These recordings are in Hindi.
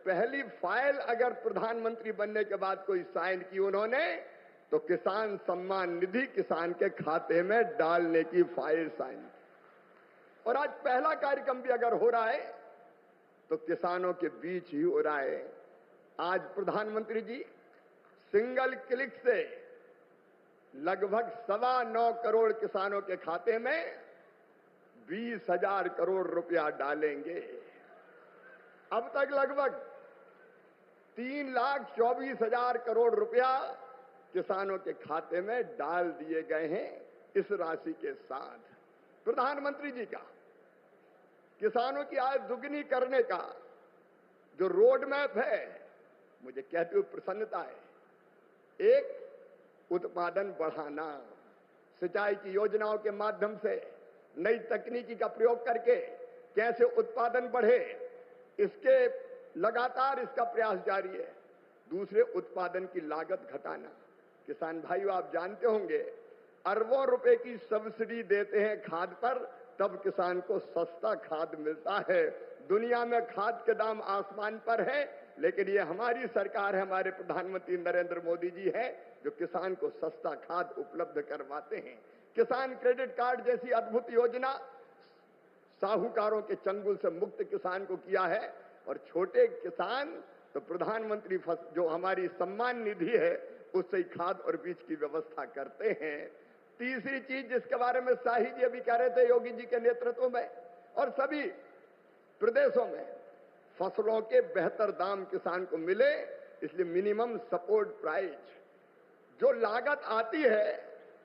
पहली फाइल अगर प्रधानमंत्री बनने के बाद कोई साइन की उन्होंने, तो किसान सम्मान निधि किसान के खाते में डालने की फाइल साइन की। और आज पहला कार्यक्रम भी अगर हो रहा है तो किसानों के बीच ही हो रहा है। आज प्रधानमंत्री जी सिंगल क्लिक से लगभग 9.25 करोड़ किसानों के खाते में 20,000 करोड़ रुपया डालेंगे। अब तक लगभग 3,24,000 करोड़ रुपया किसानों के खाते में डाल दिए गए हैं। इस राशि के साथ प्रधानमंत्री जी का किसानों की आय दुगनी करने का जो रोड मैप है, मुझे कहते हुए प्रसन्नता है। एक, उत्पादन बढ़ाना, सिंचाई की योजनाओं के माध्यम से नई तकनीकी का प्रयोग करके कैसे उत्पादन बढ़े, इसके लगातार इसका प्रयास जारी है। दूसरे, उत्पादन की लागत घटाना। किसान भाइयों, आप जानते होंगे अरबों रुपए की सब्सिडी देते हैं खाद पर, तब किसान को सस्ता खाद मिलता है। दुनिया में खाद के दाम आसमान पर है, लेकिन ये हमारी सरकार है, हमारे प्रधानमंत्री नरेंद्र मोदी जी है जो किसान को सस्ता खाद उपलब्ध करवाते हैं। किसान क्रेडिट कार्ड जैसी अद्भुत योजना साहूकारों के चंगुल से मुक्त किसान को किया है। और छोटे किसान तो प्रधानमंत्री जो हमारी सम्मान निधि है उससे ही खाद और बीज की व्यवस्था करते हैं। तीसरी चीज जिसके बारे में शाही जी अभी कह रहे थे, योगी जी के नेतृत्व में और सभी प्रदेशों में फसलों के बेहतर दाम किसान को मिले, इसलिए मिनिमम सपोर्ट प्राइस जो लागत आती है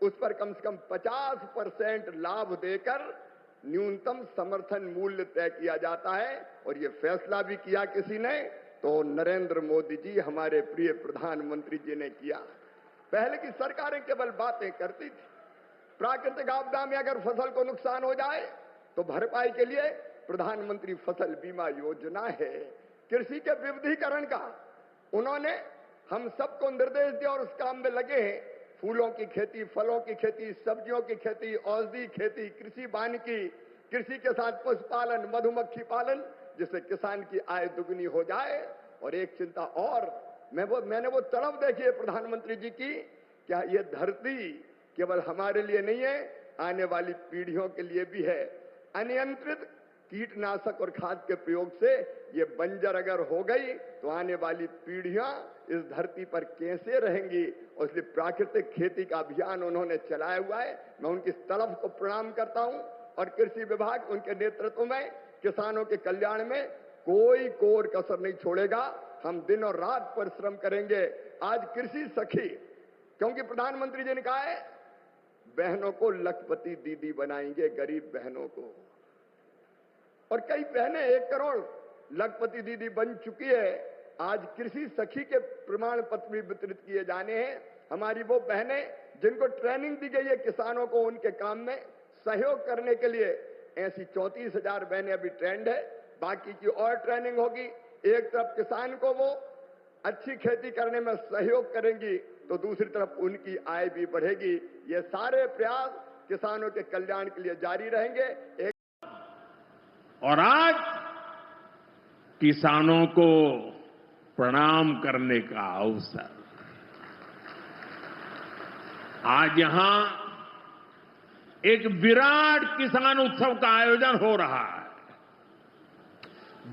उस पर कम से कम 50% लाभ देकर न्यूनतम समर्थन मूल्य तय किया जाता है। और ये फैसला भी किया किसी ने, तो नरेंद्र मोदी जी हमारे प्रिय प्रधानमंत्री जी ने किया। पहले की सरकारें केवल बातें करती थी। प्राकृतिक आपदा में अगर फसल को नुकसान हो जाए तो भरपाई के लिए प्रधानमंत्री फसल बीमा योजना है। कृषि के विविधीकरण का उन्होंने हम सबको निर्देश दिया और उस काम में लगे हैं। फूलों की खेती, फलों की खेती, सब्जियों की खेती, औषधि खेती, कृषि वानिकी, कृषि के साथ पशुपालन, मधुमक्खी पालन, जिससे किसान की आय दुगनी हो जाए। और एक चिंता और, मैंने वो तड़प देखी है प्रधानमंत्री जी की, क्या ये धरती केवल हमारे लिए नहीं है, आने वाली पीढ़ियों के लिए भी है। अनियंत्रित कीटनाशक और खाद के प्रयोग से ये बंजर अगर हो गई तो आने वाली पीढ़ियां इस धरती पर कैसे रहेंगी। और इसलिए प्राकृतिक खेती का अभियान उन्होंने चलाया हुआ है। मैं उनकी तलब को प्रणाम करता हूं। और कृषि विभाग उनके नेतृत्व में किसानों के कल्याण में कोई कोर कसर नहीं छोड़ेगा। हम दिन और रात परिश्रम करेंगे। आज कृषि सखी, क्योंकि प्रधानमंत्री जी ने कहा है बहनों को लखपति दीदी बनाएंगे, गरीब बहनों को। और कई बहनें 1 करोड़ लखपति दीदी बन चुकी है। आज कृषि सखी के प्रमाण पत्र भी वितरित किए जाने हैं। हमारी वो बहनें जिनको ट्रेनिंग दी गई है किसानों को उनके काम में सहयोग करने के लिए, ऐसी 34,000 बहनें अभी ट्रेंड है। बाकी की और ट्रेनिंग होगी। एक तरफ किसान को वो अच्छी खेती करने में सहयोग करेंगी तो दूसरी तरफ उनकी आय भी बढ़ेगी। ये सारे प्रयास किसानों के कल्याण के लिए जारी रहेंगे। और आज किसानों को प्रणाम करने का अवसर, आज यहां एक विराट किसान उत्सव का आयोजन हो रहा है।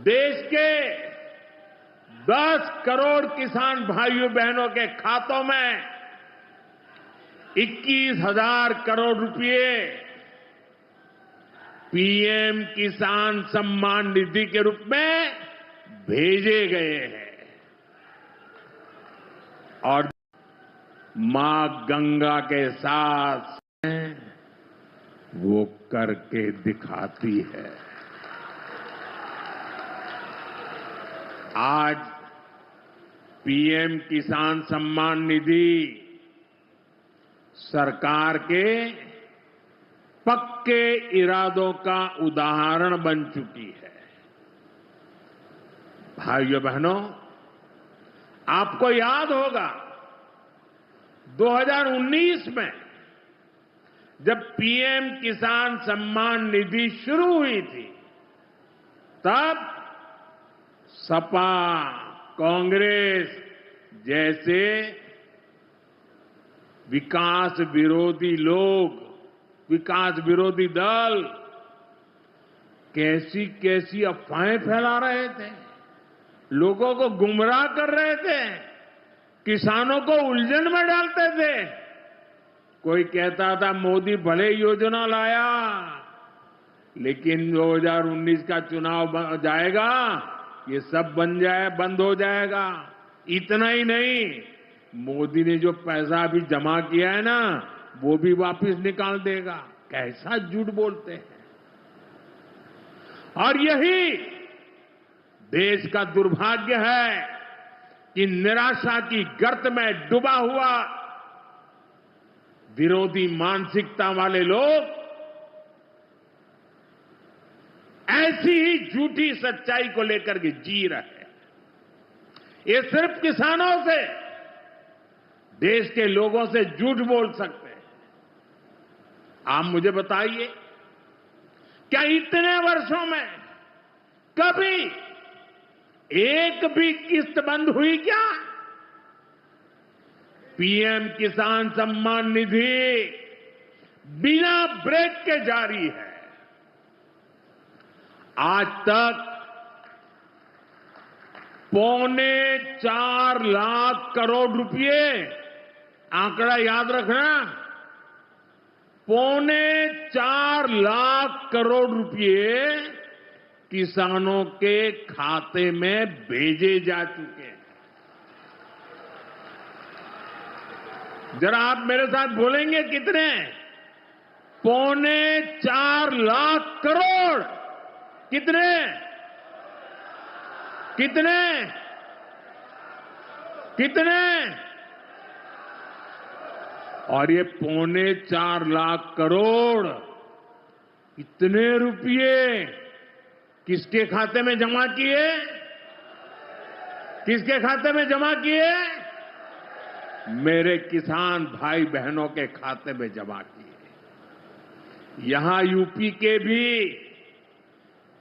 देश के 10 करोड़ किसान भाइयों बहनों के खातों में 21,000 करोड़ रुपए पीएम किसान सम्मान निधि के रूप में भेजे गए हैं। और मां गंगा के साथ वो करके दिखाती है। आज पीएम किसान सम्मान निधि सरकार के पक्के इरादों का उदाहरण बन चुकी है। भाइयों बहनों, आपको याद होगा 2019 में जब पीएम किसान सम्मान निधि शुरू हुई थी, तब सपा, कांग्रेस जैसे विकास विरोधी लोग, विकास विरोधी दल कैसी कैसी अफवाहें फैला रहे थे, लोगों को गुमराह कर रहे थे, किसानों को उलझन में डालते थे। कोई कहता था मोदी भले योजना लाया, लेकिन 2019 का चुनाव जाएगा, ये सब बंद हो जाएगा। इतना ही नहीं, मोदी ने जो पैसा अभी जमा किया है ना, वो भी वापस निकाल देगा। कैसा झूठ बोलते हैं। और यही देश का दुर्भाग्य है कि निराशा की गर्त में डूबा हुआ विरोधी मानसिकता वाले लोग ऐसी ही झूठी सच्चाई को लेकर के जी रहे हैं। ये सिर्फ किसानों से, देश के लोगों से झूठ बोल सकते हैं। आप मुझे बताइए, क्या इतने वर्षों में कभी एक भी किस्त बंद हुई क्या? पीएम किसान सम्मान निधि बिना ब्रेक के जारी है। आज तक 4.25 लाख करोड़ रुपए, आंकड़ा याद रखना, 4.25 लाख करोड़ रुपए किसानों के खाते में भेजे जा चुके हैं। जरा आप मेरे साथ बोलेंगे कितने? 4.25 लाख करोड़। कितने? कितने? कितने? और ये 4.25 लाख करोड़ इतने रुपये किसके खाते में जमा किए? किसके खाते में जमा किए? मेरे किसान भाई बहनों के खाते में जमा किए। यहां यूपी के भी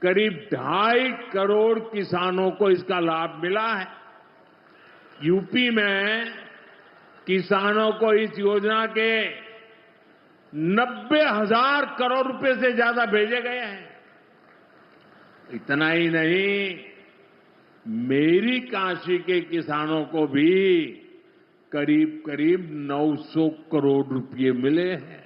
करीब 2.5 करोड़ किसानों को इसका लाभ मिला है। यूपी में किसानों को इस योजना के 90,000 करोड़ रुपए से ज्यादा भेजे गए हैं। इतना ही नहीं, मेरी काशी के किसानों को भी करीब करीब 900 करोड़ रुपए मिले हैं।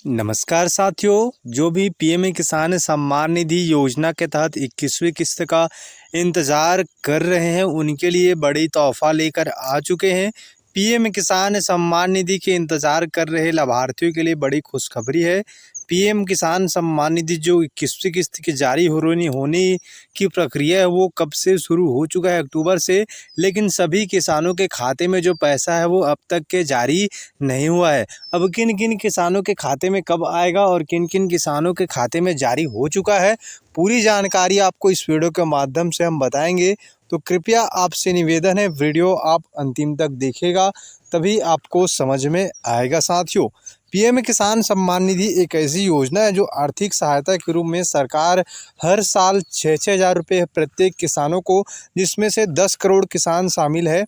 नमस्कार साथियों, जो भी पीएम किसान सम्मान निधि योजना के तहत 21वीं किस्त का इंतज़ार कर रहे हैं, उनके लिए बड़ी तोहफा लेकर आ चुके हैं। पीएम किसान सम्मान निधि के इंतज़ार कर रहे लाभार्थियों के लिए बड़ी खुशखबरी है। पीएम किसान सम्मान निधि जो 21वीं किस्त की जारी होने की प्रक्रिया है वो कब से शुरू हो चुका है, अक्टूबर से, लेकिन सभी किसानों के खाते में जो पैसा है वो अब तक के जारी नहीं हुआ है। अब किन किन किसानों के खाते में कब आएगा और किन किन किसानों के खाते में जारी हो चुका है, पूरी जानकारी आपको इस वीडियो के माध्यम से हम बताएंगे। तो कृपया आपसे निवेदन है, वीडियो आप अंतिम तक देखिएगा, तभी आपको समझ में आएगा। साथियों, पीएम किसान सम्मान निधि एक ऐसी योजना है जो आर्थिक सहायता के रूप में सरकार हर साल 6-6 हज़ार रुपये प्रत्येक किसानों को, जिसमें से 10 करोड़ किसान शामिल है,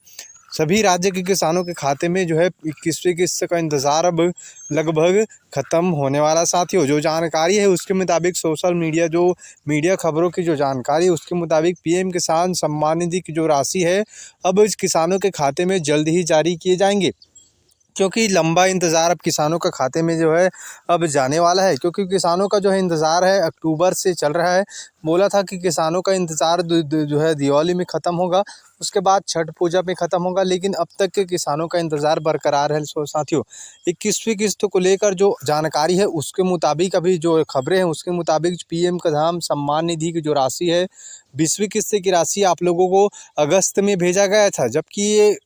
सभी राज्य के किसानों के खाते में जो है 21वीं किस्त का इंतज़ार अब लगभग ख़त्म होने वाला। साथियों, जो जानकारी है उसके मुताबिक सोशल मीडिया जो मीडिया खबरों की जो जानकारी है उसके मुताबिक पीएम किसान सम्मान निधि की जो राशि है अब इस किसानों के खाते में जल्द ही जारी किए जाएंगे, क्योंकि लंबा इंतज़ार अब किसानों का खाते में जो है अब जाने वाला है। क्योंकि किसानों का जो है इंतज़ार है अक्टूबर से चल रहा है। बोला था कि किसानों का इंतज़ार जो है दिवाली में ख़त्म होगा, उसके बाद छठ पूजा में ख़त्म होगा, लेकिन अब तक के किसानों का इंतज़ार बरकरार है। सो साथियों, 21वीं किस्त को लेकर जो जानकारी है उसके मुताबिक, अभी जो खबरें हैं उसके मुताबिक पीएम किसान सम्मान निधि की जो राशि है 20वीं किस्त की राशि आप लोगों को अगस्त में भेजा गया था, जबकि ये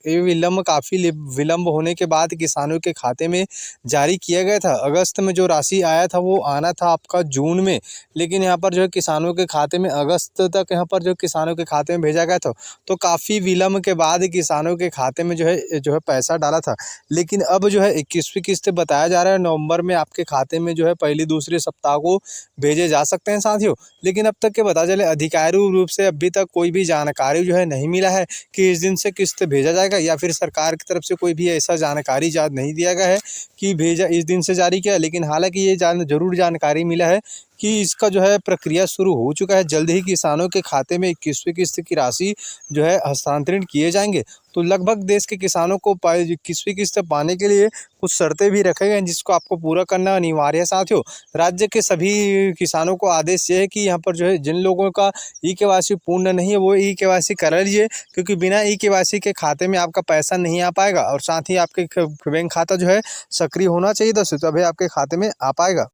काफ़ी विलम्ब होने के बाद किसानों के खाते में जारी किया गया था। अगस्त में जो राशि आया था वो आना था आपका जून में, लेकिन यहाँ पर जो है किसानों के खाते में अगस्त तक यहाँ पर जो किसानों के खाते में भेजा गया था। तो काफ़ी काफ़ी विलम्ब के बाद किसानों के खाते में जो है पैसा डाला था, लेकिन अब जो है 21वीं किस्त बताया जा रहा है नवंबर में आपके खाते में जो है पहले दूसरे सप्ताह को भेजे जा सकते हैं साथियों। लेकिन अब तक के पता चले आधिकारिक रूप से अभी तक कोई भी जानकारी जो है नहीं मिला है कि इस दिन से किस्त भेजा जाएगा, या फिर सरकार की तरफ से कोई भी ऐसा जानकारी नहीं दिया गया है कि भेजा इस दिन से जारी किया। लेकिन हालांकि ये जरूर जानकारी मिला है कि इसका जो है प्रक्रिया शुरू हो चुका है। जल्द ही किसानों के खाते में 21वीं किस्त की राशि जो है हस्तांतरित किए जाएंगे। तो लगभग देश के किसानों को 21वीं किस्त पाने के लिए कुछ शर्तें भी रखे गए हैं जिसको आपको पूरा करना अनिवार्य है साथियों। राज्य के सभी किसानों को आदेश ये है कि यहाँ पर जो है जिन लोगों का ई-केवाईसी पूर्ण नहीं है वो ई-केवाईसी करा लीजिए, क्योंकि बिना ई-केवाईसी के खाते में आपका पैसा नहीं आ पाएगा और साथ ही आपके बैंक खाता जो है सक्रिय होना चाहिए, तभी आपके खाते में आ पाएगा।